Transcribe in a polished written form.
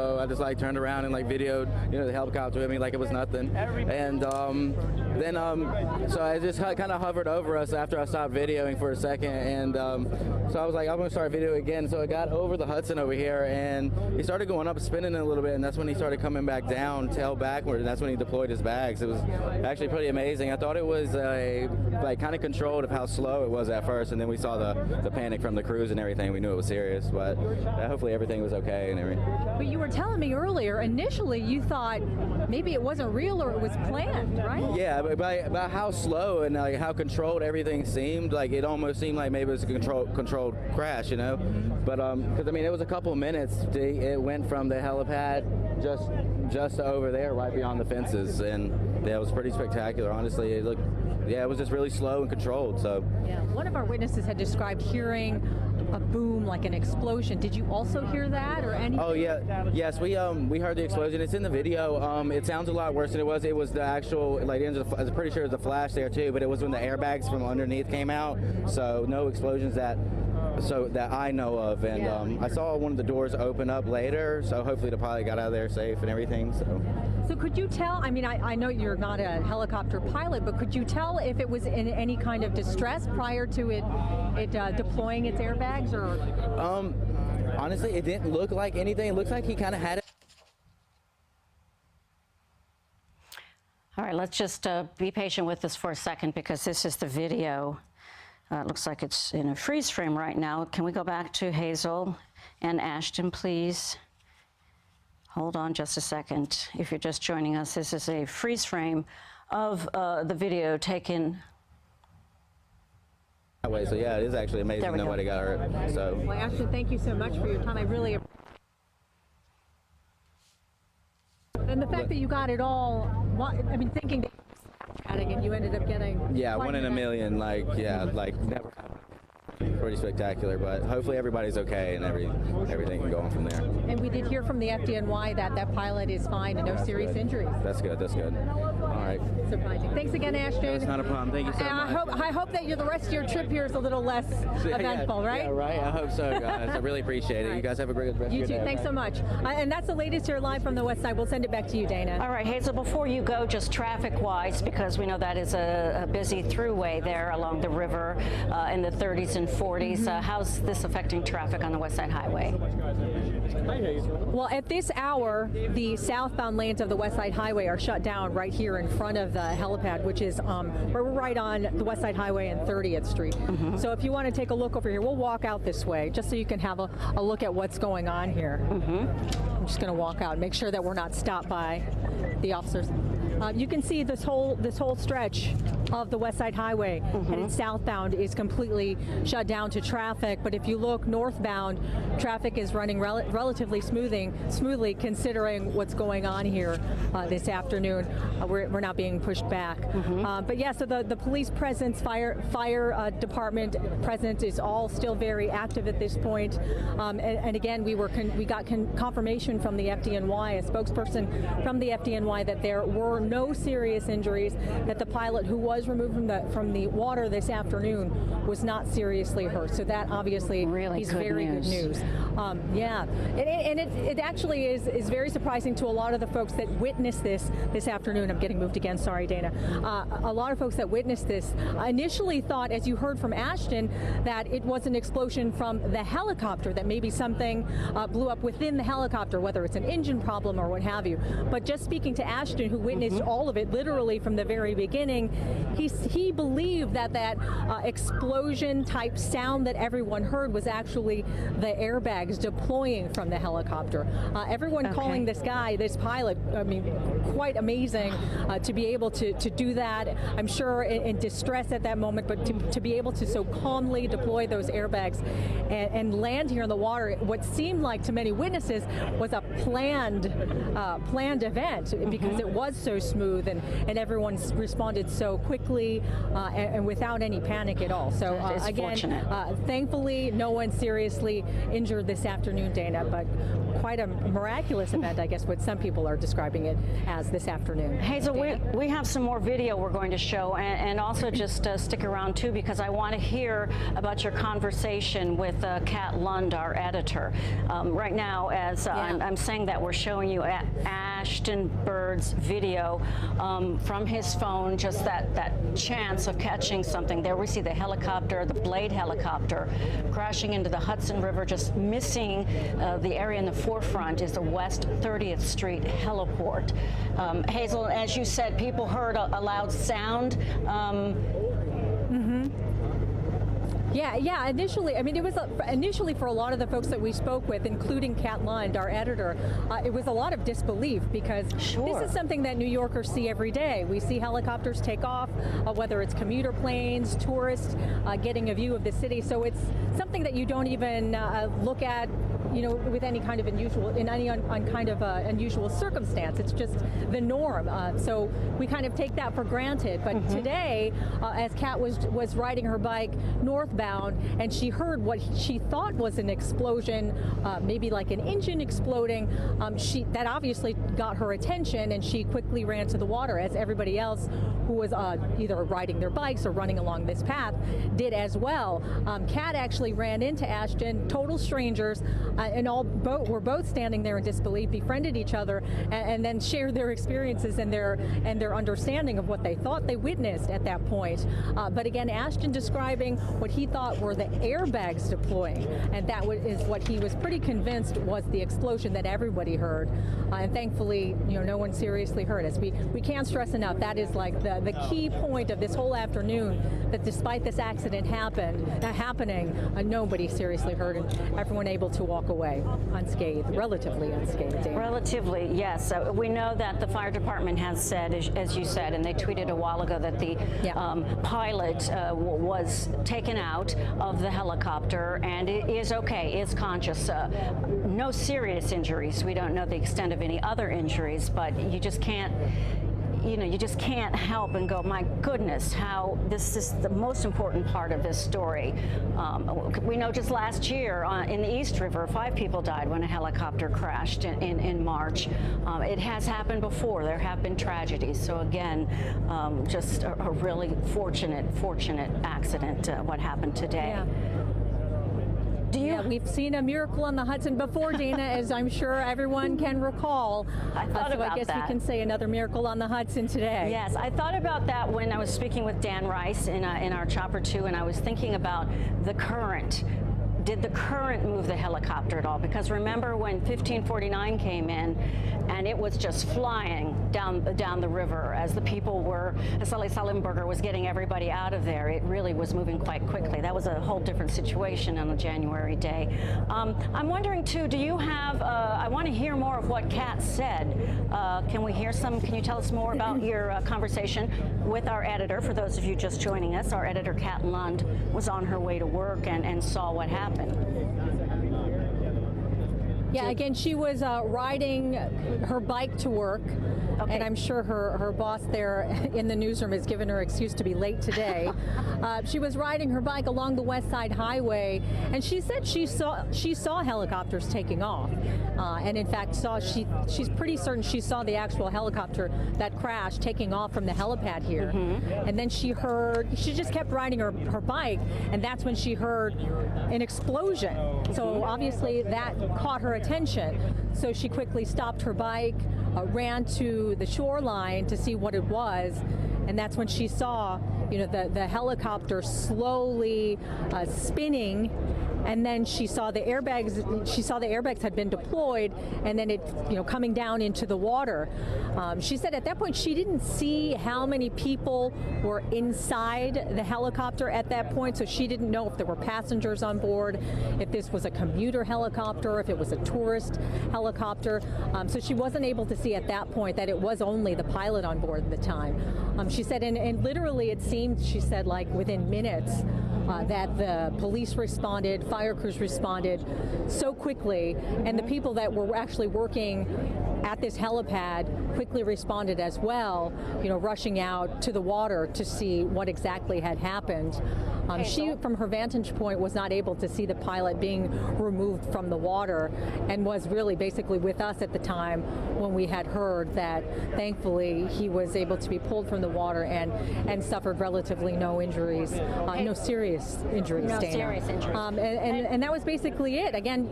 So I just like turned around and like videoed, the helicopter with me like it was nothing. And then so I just kind of hovered over us after I stopped videoing for a second. And so I was like, I'm going to start videoing again. So I got over the Hudson over here and he started going up, spinning a little bit. And that's when he started coming back down, tail backward. And that's when he deployed his bags. It was actually pretty amazing. I thought it was like kind of controlled of how slow it was at first. And then we saw the panic from the crews and everything. We knew it was serious, but hopefully everything was okay and everything. But you were telling me earlier, initially you thought maybe it wasn't real or it was planned, right? Yeah, but by how slow and like how controlled everything seemed, like it almost seemed like maybe it was a controlled crash, But because I mean, it was a couple of minutes. It went from the helipad just over there, right beyond the fences, and yeah, it was pretty spectacular. Honestly, it was just really slow and controlled. So yeah, one of our witnesses had described hearing a boom like an explosion. Did you also hear that or anything? Oh yeah, yes, we heard the explosion. It's in the video. It sounds a lot worse than it was. It was the actual I was pretty sure it was a flash there too, but it was when the airbags from underneath came out. So no explosions that I know of, and I saw one of the doors open up later. So hopefully the pilot got out of there safe and everything. So could you tell? I mean, I know you're not a helicopter pilot, but could you tell if it was in any kind of distress prior to it deploying its airbags, or? Honestly, it didn't look like anything. It looks like he kind of had it. All right, let's just be patient with this for a second because this is the video. It looks like it's in a freeze frame right now. Can we go back to Hazel and Ashton, please? Hold on just a second. If you're just joining us, this is a freeze frame of the video taken. So yeah, it is actually amazing nobody got hurt. So. Well, Ashton, thank you so much for your time. I really. And the fact that you got it all, I mean, thinking that and you ended up getting. Yeah, one in a million. Like never. Pretty spectacular, but hopefully everybody's okay and everything can go on from there. And we did hear from the FDNY that pilot is fine and no serious injuries. That's good. All right. Surprising. Thanks again, Ashton. It's not a problem. Thank you so much. I hope that the rest of your trip here is a little less eventful, right? Yeah, right. I hope so, guys. I really appreciate it. You guys have a great rest of your day. You too. Thanks so much. And that's the latest here live from the West Side. We'll send it back to you, Dana. All right, Hazel, before you go, just traffic-wise, because we know that is a busy throughway there along the river in the 30s and 40s. How's this affecting traffic on the West Side Highway? Well, at this hour, the southbound lanes of the West Side Highway are shut down right here in front of the helipad, which is we're right on the West Side Highway and 30th Street. So if you want to take a look over here, we'll walk out this way just so you can have a look at what's going on here. I'm just going to walk out and make sure that we're not stopped by the officers. You can see this whole stretch of the West Side Highway and it's southbound is completely shut down to traffic. But if you look northbound, traffic is running relatively smoothly considering what's going on here this afternoon. We're not being pushed back. But yeah, so the police presence, fire department presence is all still very active at this point. And again, we got confirmation from the FDNY, a spokesperson from the FDNY, that there were no serious injuries, that the pilot who was removed from the water this afternoon was not seriously hurt. So that obviously really is very good news. Yeah, and it actually is very surprising to a lot of the folks that witnessed this afternoon. I'm getting moved again, sorry, Dana. A lot of folks that witnessed this initially thought, as you heard from Ashton, that it was an explosion from the helicopter, that maybe something blew up within the helicopter, whether it's an engine problem or what have you. But just speaking to Ashton, who witnessed all of it literally from the very beginning, he believed that explosion type sound that everyone heard was actually the airbags deploying from the helicopter. Everyone calling this pilot, I mean, quite amazing to be able to do that. I'm sure in distress at that moment, but to be able to so calmly deploy those airbags and land here in the water, what seemed like to many witnesses was a planned event, because it was so smooth, and everyone responded so quickly and without any panic at all. So again, thankfully, no one seriously injured this afternoon, Dana, but quite a miraculous event, I guess, what some people are describing it as this afternoon. Hazel, we have some more video we're going to show, and also just stick around too, because I want to hear about your conversation with Kat Lund, our editor. Right now, as I'm saying that, we're showing you Ashton Bird's video from his phone, just that chance of catching something. There we see the helicopter, the Blade helicopter, crashing into the Hudson River, just missing the area in the forefront is the West 30th Street heliport. Hazel, as you said, people heard a loud sound. Yeah. Initially, I mean, it was initially for a lot of the folks that we spoke with, including Kat Lund, our editor, it was a lot of disbelief because this is something that New Yorkers see every day. We see helicopters take off, whether it's commuter planes, tourists getting a view of the city. So it's something that you don't even look at, you know, with any kind of unusual circumstance. It's just the norm. So we kind of take that for granted. But today, as Kat was riding her bike northbound, and she heard what she thought was an explosion, maybe like an engine exploding, that obviously got her attention, and she quickly ran to the water, as everybody else who was either riding their bikes or running along this path did as well. Kat actually ran into Ashton, total strangers, and were both standing there in disbelief, befriended each other, and then shared their experiences and their understanding of what they thought they witnessed at that point. But again, Ashton describing what he thought were the airbags deploying, and that is what he was pretty convinced was the explosion that everybody heard. And thankfully, you know, no one seriously hurt. As we can't stress enough, that is like the key point of this whole afternoon, that despite this accident happening, nobody seriously hurt, and everyone able to walk away unscathed, relatively unscathed. Dana. Relatively, yes. We know that the fire department has said, as you said, and they tweeted a while ago, that the pilot was taken out of the helicopter and is okay, is conscious. No serious injuries. We don't know the extent of any other injuries, but you just can't, you just can't help and go, my goodness, how this is the most important part of this story. We know just last year in the East River, 5 people died when a helicopter crashed in March. It has happened before. There have been tragedies. So again, just a really fortunate accident, what happened today. Yeah. We've seen a miracle on the Hudson before, Dana, as I'm sure everyone can recall. I guess we can say another miracle on the Hudson today. Yes, I thought about that when I was speaking with Dan Rice in our Chopper 2, and I was thinking about the current. Did the current move the helicopter at all? Because remember when 1549 came in and it was just flying down the river as the people were, as Sully Sullenberger was getting everybody out of there, it really was moving quite quickly. That was a whole different situation on a January day. I'm wondering too, do you have, I want to hear more of what Kat said. Can you tell us more about your conversation with our editor? For those of you just joining us, our editor Kat Lund was on her way to work and saw what happened. Yeah, again, she was riding her bike to work, and I'm sure her boss there in the newsroom has given her excuse to be late today. She was riding her bike along the West Side Highway, and she said she saw helicopters taking off, and in fact she's pretty certain she saw the actual helicopter that crashed taking off from the helipad here. And then she just kept riding her bike, and that's when she heard an explosion. So obviously that caught her attention. So she quickly stopped her bike, ran to the shoreline to see what it was, and that's when she saw, the helicopter slowly spinning, and then she saw the airbags. She saw the airbags had been deployed, and then it, coming down into the water. She said at that point she didn't see how many people were inside the helicopter at that point, so she didn't know if there were passengers on board, if this was a commuter helicopter, if it was a tourist helicopter. So she wasn't able to see at that point that it was only the pilot on board at the time. She said, and literally it seemed, she said, like within minutes that the police responded, fire crews responded so quickly, and the people that were actually working at this helipad quickly responded as well, rushing out to the water to see what exactly had happened. She, from her vantage point, was not able to see the pilot being removed from the water, and was really basically with us at the time when we had heard that thankfully he was able to be pulled from the water and suffered relatively no injuries, no serious injuries. No serious injuries. And that was basically it. Again,